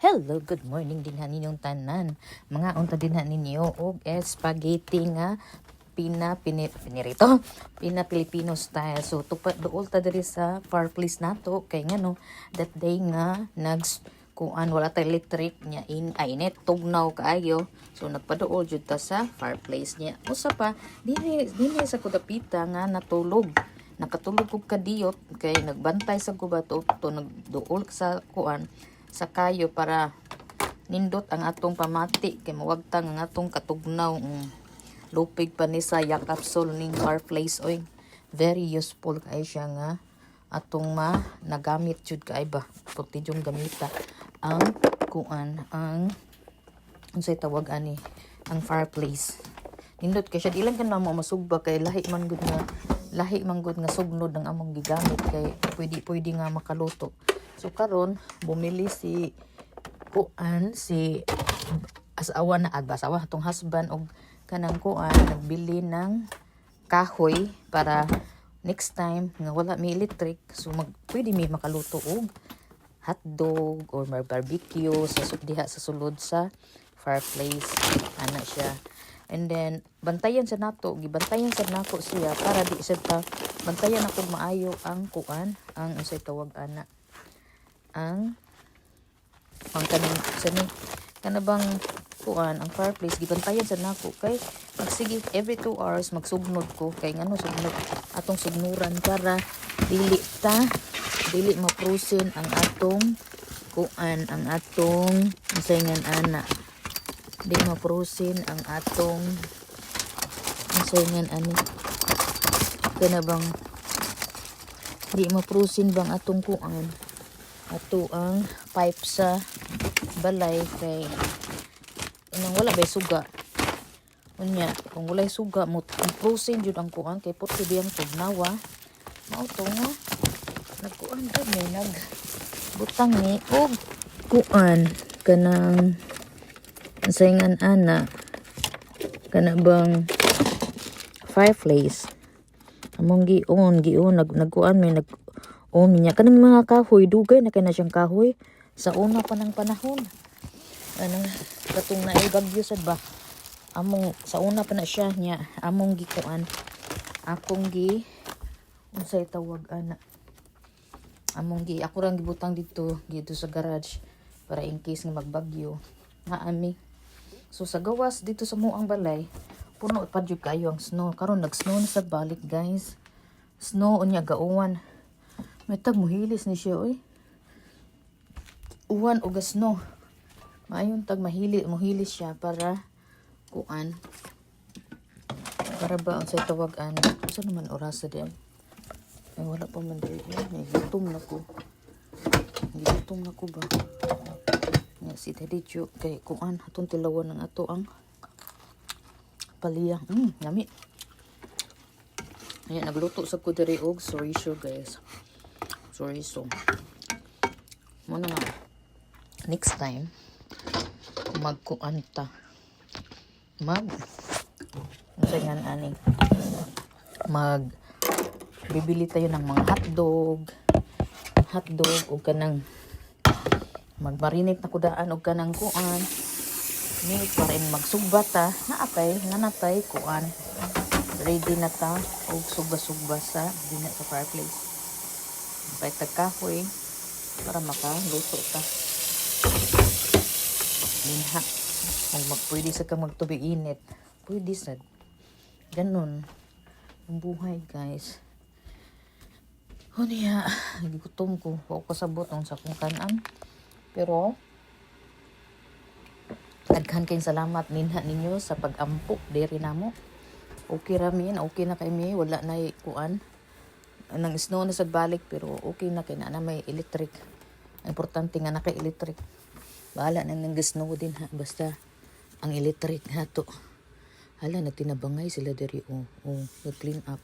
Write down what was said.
Hello, good morning din ha ninyong tanan. Mga unta din ha ninyo og spaghetti nga pinirito, pina Filipino style. So tupat dool ta diri sa fireplace nato kay ngano that day nga kuan wala ta electric nya init tugnaw kaayo. So nagpaduol jud ta sa fireplace niya. Usa pa dinhi sa kudapita nga nakatulog og kadiyot kay nagbantay sa gubato to nagduol sa kuan sa kayo para nindot ang atong pamati kay mawagtang ang atong katugnaw lupig pa ni sa yak capsule ning fireplace oy very useful kay siya nga atong nagamit jud kay ba puti yung gamita ang kuan ang unsay tawag ani ang fireplace nindot kay siya ilang kan mo masugba kay lahi man gud nga sugnod ang among gigamit kay pwede nga makaluto. So karon bumili si asawa na asawa tong husband og kanang kuan nagbili ng kahoy para next time nga wala may electric so pwede mi makaluto og hotdog or barbecue sa diha sa sulod sa fireplace ana siya. And then gibantayan sa nako siya para di sa bantayan ako maayo ang kuan ang unsay tawag ana ang kanabang kuan ang fireplace gibantayan sa nako kay magsige every 2 hours magsugnod ko kay ngano sugnod atong sugnuran para dili maprusin ang atong kuan ang atong sayngan ana di maprusin ang atong sayngan ani kanabang di maprusin bang atong kuan ato ang pipe sa balay kay nang wala bay suga unya kung walay suga mo frozen jud ang kuan kay puti biyang tugnawa mao to nga nagkuan jud may nagbutang ni og kuan kanang sayngan ana kana bang fireplace among gion nagkuan may niya kanang mga kahoy dugay na kay na siyang kahoy sa una pa ng panahon anang katong naay bagyo sad ba among sa una pa na siya niya among gikuan akong unsay tawag ana ako rang gibutang dito sa garage para in case nga magbagyo nga ami so sa gawas dito sa muang balay puno pa jud kayo ang snow karon nag-snow na sa balik guys snow unya gauwan may tag muhilis ni siya oy uwan o gasno maayon tag muhilis siya para kuan para ba unsay tawagan unsa naman oras din ay wala pa man diri gutom na ko ba nga si Tadicho kay kuan atong tilawan ng ato ang paliyang yummy ayan nagluto sa ko diri og chorizo guys chorizo muna nga next time magkuan ta bibili tayo ng mga hotdog o kanang magmarinate na kudaan o kanang kuan ni para magsugba ta nanapay kuan ready na ta og sugba sa dina sa fireplace pay tagkahoy para makaluto ta minha kung pwede sa kang magtubig init pwede sad ganun ang buhay guys niya gigutom ko wa ko sabot ang sa kong kanan pero daghan kayong salamat minha ninyo sa pag-ampok diri namo okay na kay mi wala na kuan nang snow na sa balik pero okay na kay na may electric importante nga naka electric bahala na nang snow din ha basta ang electric hato hala na tinabangay sila diri nag clean up